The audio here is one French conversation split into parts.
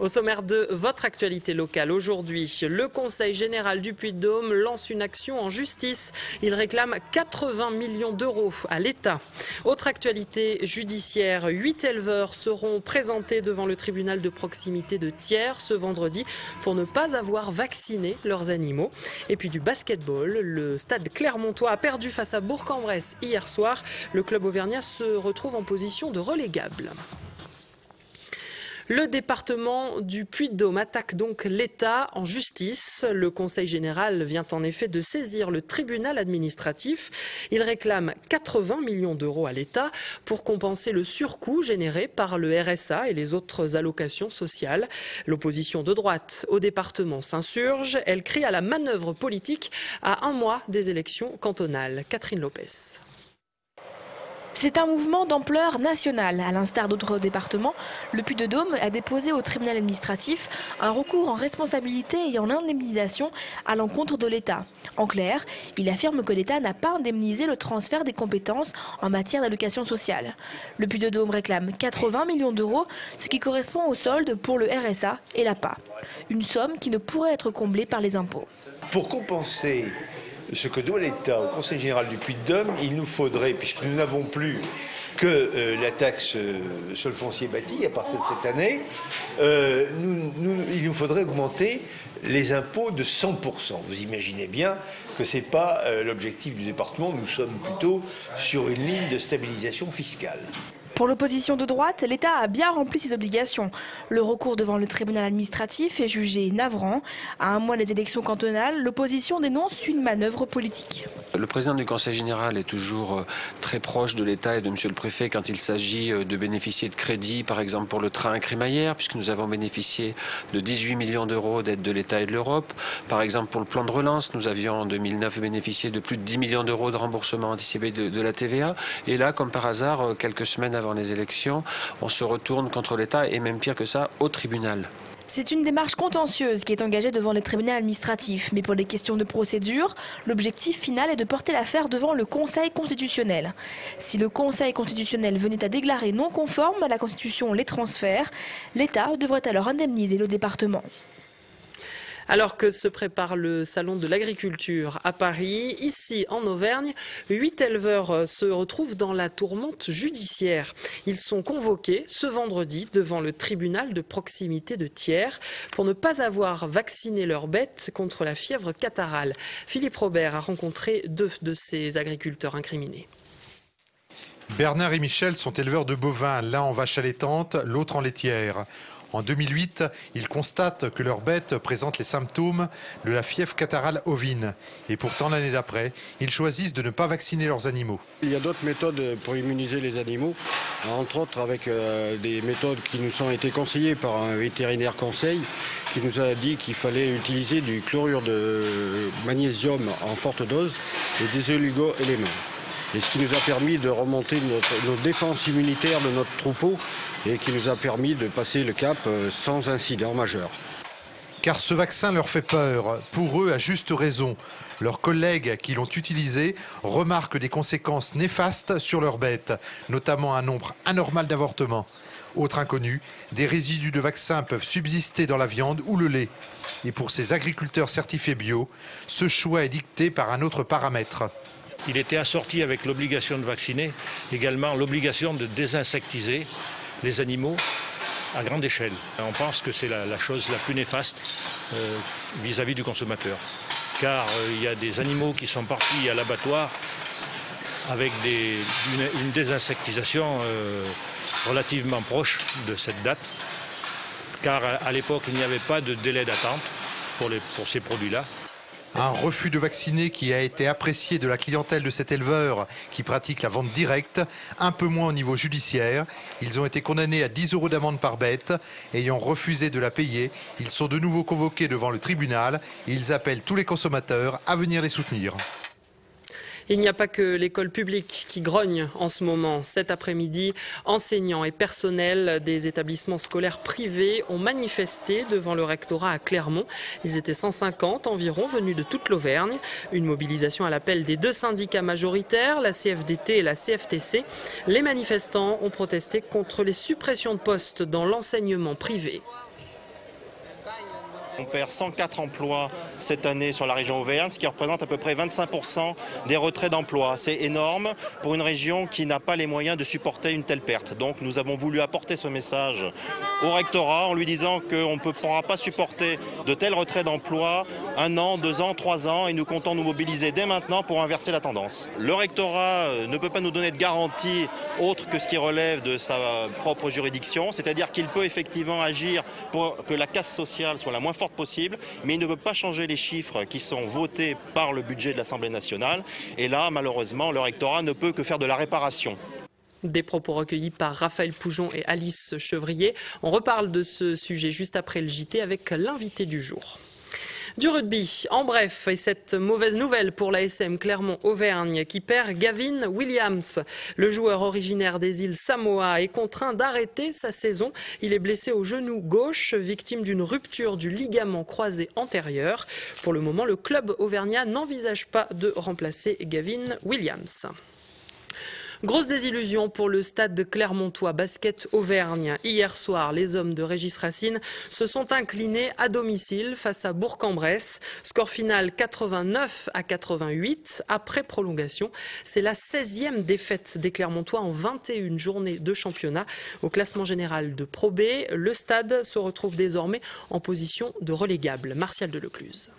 Au sommaire de votre actualité locale aujourd'hui, le Conseil général du Puy-de-Dôme lance une action en justice. Il réclame 80 millions d'euros à l'État. Autre actualité judiciaire, 8 éleveurs seront présentés devant le tribunal de proximité de Thiers ce vendredi pour ne pas avoir vacciné leurs animaux. Et puis du basketball, le stade clermontois a perdu face à Bourg-en-Bresse hier soir. Le club auvergnat se retrouve en position de relégable. Le département du Puy-de-Dôme attaque donc l'État en justice. Le Conseil général vient en effet de saisir le tribunal administratif. Il réclame 80 millions d'euros à l'État pour compenser le surcoût généré par le RSA et les autres allocations sociales. L'opposition de droite au département s'insurge. Elle crie à la manœuvre politique à un mois des élections cantonales. Catherine Lopez. C'est un mouvement d'ampleur nationale. À l'instar d'autres départements, le Puy-de-Dôme a déposé au tribunal administratif un recours en responsabilité et en indemnisation à l'encontre de l'État. En clair, il affirme que l'État n'a pas indemnisé le transfert des compétences en matière d'allocation sociale. Le Puy-de-Dôme réclame 80 millions d'euros, ce qui correspond au solde pour le RSA et l'APA. Une somme qui ne pourrait être comblée par les impôts. Pour compenser ce que doit l'État au Conseil général du Puy-de-Dôme, il nous faudrait, puisque nous n'avons plus que la taxe sur le foncier bâti à partir de cette année, il nous faudrait augmenter les impôts de 100%. Vous imaginez bien que ce n'est pas l'objectif du département, nous sommes plutôt sur une ligne de stabilisation fiscale. Pour l'opposition de droite, l'État a bien rempli ses obligations. Le recours devant le tribunal administratif est jugé navrant. À un mois des élections cantonales, l'opposition dénonce une manœuvre politique. Le président du Conseil général est toujours très proche de l'État et de Monsieur le Préfet quand il s'agit de bénéficier de crédits, par exemple pour le train crémaillère, puisque nous avons bénéficié de 18 millions d'euros d'aide de l'État et de l'Europe. Par exemple pour le plan de relance, nous avions en 2009 bénéficié de plus de 10 millions d'euros de remboursement anticipé de la TVA. Et là, comme par hasard, quelques semaines avant les élections, on se retourne contre l'État et même pire que ça, au tribunal. C'est une démarche contentieuse qui est engagée devant les tribunaux administratifs. Mais pour les questions de procédure, l'objectif final est de porter l'affaire devant le Conseil constitutionnel. Si le Conseil constitutionnel venait à déclarer non conforme à la Constitution les transferts, l'État devrait alors indemniser le département. Alors que se prépare le salon de l'agriculture à Paris, ici en Auvergne, 8 éleveurs se retrouvent dans la tourmente judiciaire. Ils sont convoqués ce vendredi devant le tribunal de proximité de Thiers pour ne pas avoir vacciné leurs bêtes contre la fièvre catarrhale. Philippe Robert a rencontré 2 de ces agriculteurs incriminés. Bernard et Michel sont éleveurs de bovins, l'un en vache allaitante, l'autre en laitière. En 2008, ils constatent que leurs bêtes présentent les symptômes de la fièvre catarrhale ovine. Et pourtant, l'année d'après, ils choisissent de ne pas vacciner leurs animaux. Il y a d'autres méthodes pour immuniser les animaux, entre autres avec des méthodes qui nous ont été conseillées par un vétérinaire conseil qui nous a dit qu'il fallait utiliser du chlorure de magnésium en forte dose et des oligo-éléments. Et ce qui nous a permis de remonter nos défenses immunitaires de notre troupeau et qui nous a permis de passer le cap sans incident majeur. Car ce vaccin leur fait peur, pour eux à juste raison. Leurs collègues qui l'ont utilisé remarquent des conséquences néfastes sur leurs bêtes, notamment un nombre anormal d'avortements. Autre inconnu, des résidus de vaccins peuvent subsister dans la viande ou le lait. Et pour ces agriculteurs certifiés bio, ce choix est dicté par un autre paramètre. Il était assorti avec l'obligation de vacciner, également l'obligation de désinsectiser les animaux à grande échelle. On pense que c'est la chose la plus néfaste vis-à-vis du consommateur. Car il y a des animaux qui sont partis à l'abattoir avec une désinsectisation relativement proche de cette date. Car à l'époque, il n'y avait pas de délai d'attente pour ces produits-là. Un refus de vacciner qui a été apprécié de la clientèle de cet éleveur qui pratique la vente directe, un peu moins au niveau judiciaire. Ils ont été condamnés à 10 € d'amende par bête. Ayant refusé de la payer, ils sont de nouveau convoqués devant le tribunal et ils appellent tous les consommateurs à venir les soutenir. Il n'y a pas que l'école publique qui grogne en ce moment. Cet après-midi, enseignants et personnels des établissements scolaires privés ont manifesté devant le rectorat à Clermont. Ils étaient 150 environ, venus de toute l'Auvergne. Une mobilisation à l'appel des 2 syndicats majoritaires, la CFDT et la CFTC. Les manifestants ont protesté contre les suppressions de postes dans l'enseignement privé. On perd 104 emplois cette année sur la région Auvergne, ce qui représente à peu près 25% des retraits d'emplois. C'est énorme pour une région qui n'a pas les moyens de supporter une telle perte. Donc nous avons voulu apporter ce message au rectorat en lui disant qu'on ne pourra pas supporter de tels retraits d'emplois 1 an, 2 ans, 3 ans et nous comptons nous mobiliser dès maintenant pour inverser la tendance. Le rectorat ne peut pas nous donner de garantie autre que ce qui relève de sa propre juridiction, c'est-à-dire qu'il peut effectivement agir pour que la casse sociale soit la moins forte possible, mais il ne peut pas changer les chiffres qui sont votés par le budget de l'Assemblée nationale. Et là, malheureusement, le rectorat ne peut que faire de la réparation. Des propos recueillis par Raphaël Poujon et Alice Chevrier. On reparle de ce sujet juste après le JT avec l'invité du jour. Du rugby, en bref, et cette mauvaise nouvelle pour l'ASM Clermont-Auvergne qui perd Gavin Williams. Le joueur originaire des îles Samoa est contraint d'arrêter sa saison. Il est blessé au genou gauche, victime d'une rupture du ligament croisé antérieur. Pour le moment, le club auvergnat n'envisage pas de remplacer Gavin Williams. Grosse désillusion pour le stade clermontois Basket Auvergne. Hier soir, les hommes de Régis Racine se sont inclinés à domicile face à Bourg-en-Bresse. Score final 89-88 après prolongation. C'est la 16e défaite des Clermontois en 21 journées de championnat. Au classement général de Pro B, le stade se retrouve désormais en position de relégable. Martial Delecluse.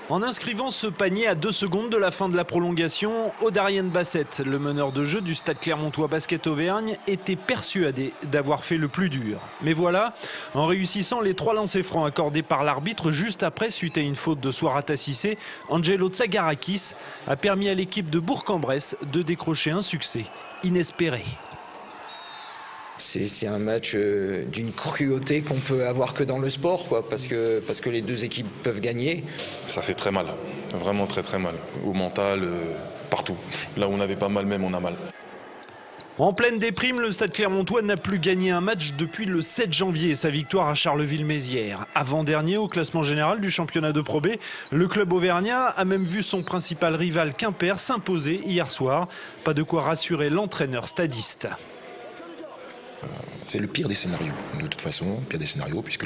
En inscrivant ce panier à 2 secondes de la fin de la prolongation, Odarien Bassett, le meneur de jeu du stade clermontois Basket Auvergne, était persuadé d'avoir fait le plus dur. Mais voilà, en réussissant les 3 lancers francs accordés par l'arbitre juste après suite à une faute de Soirata Cissé, Angelo Tsagarakis a permis à l'équipe de Bourg-en-Bresse de décrocher un succès inespéré. C'est un match d'une cruauté qu'on peut avoir que dans le sport, quoi, parce que les 2 équipes peuvent gagner. Ça fait très mal, vraiment très très mal. Au mental, partout. Là où on avait pas mal, même on a mal. En pleine déprime, le stade clermontois n'a plus gagné un match depuis le 7 janvier, sa victoire à Charleville-Mézières. Avant-dernier au classement général du championnat de Pro B, le club auvergnat a même vu son principal rival Quimper s'imposer hier soir. Pas de quoi rassurer l'entraîneur stadiste. C'est le pire des scénarios, de toute façon, pire des scénarios, puisque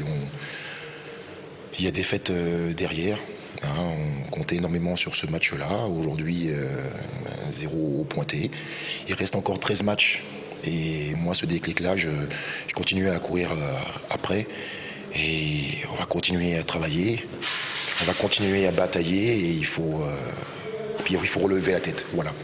il y a des fêtes derrière. On comptait énormément sur ce match-là. Aujourd'hui, 0 pointé. Il reste encore 13 matchs. Et moi, ce déclic-là, je continue à courir après. Et on va continuer à travailler. On va continuer à batailler. Et il faut relever la tête. Voilà.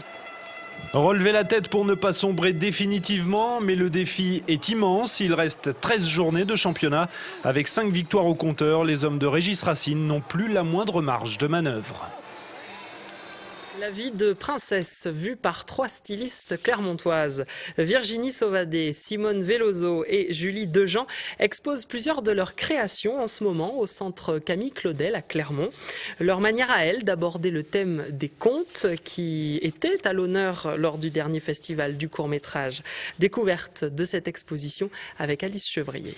Relever la tête pour ne pas sombrer définitivement, mais le défi est immense. Il reste 13 journées de championnat. Avec 5 victoires au compteur, les hommes de Régis Racine n'ont plus la moindre marge de manœuvre. La vie de princesse vue par 3 stylistes clermontoises. Virginie Sauvadet, Simone Veloso et Julie Dejean exposent plusieurs de leurs créations en ce moment au centre Camille Claudel à Clermont. Leur manière à elles d'aborder le thème des contes qui était à l'honneur lors du dernier festival du court-métrage. Découverte de cette exposition avec Alice Chevrier.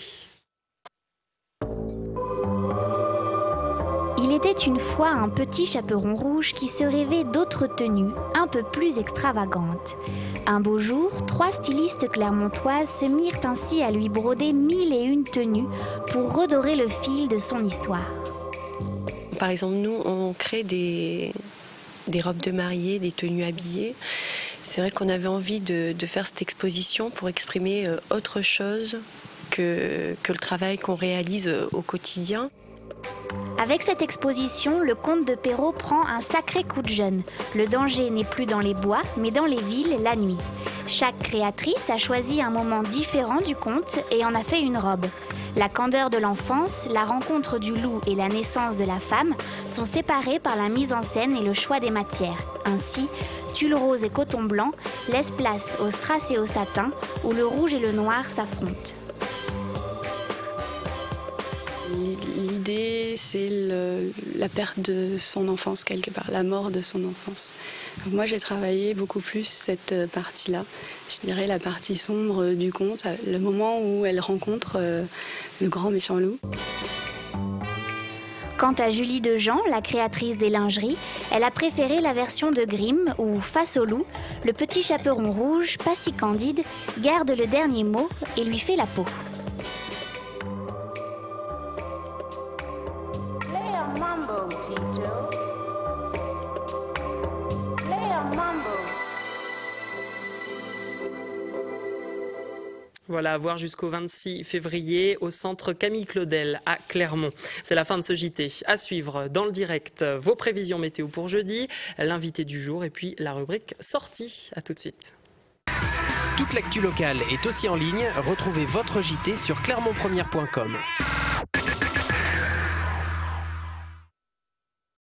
Il était une fois un petit chaperon rouge qui se rêvait d'autres tenues, un peu plus extravagantes. Un beau jour, 3 stylistes clermontoises se mirent ainsi à lui broder 1001 tenues pour redorer le fil de son histoire. Par exemple, nous, on crée des robes de mariée, des tenues habillées. C'est vrai qu'on avait envie de faire cette exposition pour exprimer autre chose que le travail qu'on réalise au quotidien. Avec cette exposition, le conte de Perrault prend un sacré coup de jeune. Le danger n'est plus dans les bois, mais dans les villes la nuit. Chaque créatrice a choisi un moment différent du conte et en a fait une robe. La candeur de l'enfance, la rencontre du loup et la naissance de la femme sont séparées par la mise en scène et le choix des matières. Ainsi, tulle rose et coton blanc laissent place au strass et au satin, où le rouge et le noir s'affrontent. L'idée, c'est la perte de son enfance quelque part, la mort de son enfance. Donc moi, j'ai travaillé beaucoup plus cette partie-là. Je dirais la partie sombre du conte, le moment où elle rencontre le grand méchant loup. Quant à Julie Dejean, la créatrice des lingeries, elle a préféré la version de Grimm où, face au loup, le petit chaperon rouge, pas si candide, garde le dernier mot et lui fait la peau. Voilà, à voir jusqu'au 26 février au centre Camille Claudel à Clermont. C'est la fin de ce JT. À suivre dans le direct, vos prévisions météo pour jeudi, l'invité du jour et puis la rubrique sortie. À tout de suite. Toute l'actu locale est aussi en ligne. Retrouvez votre JT sur clermontpremière.com.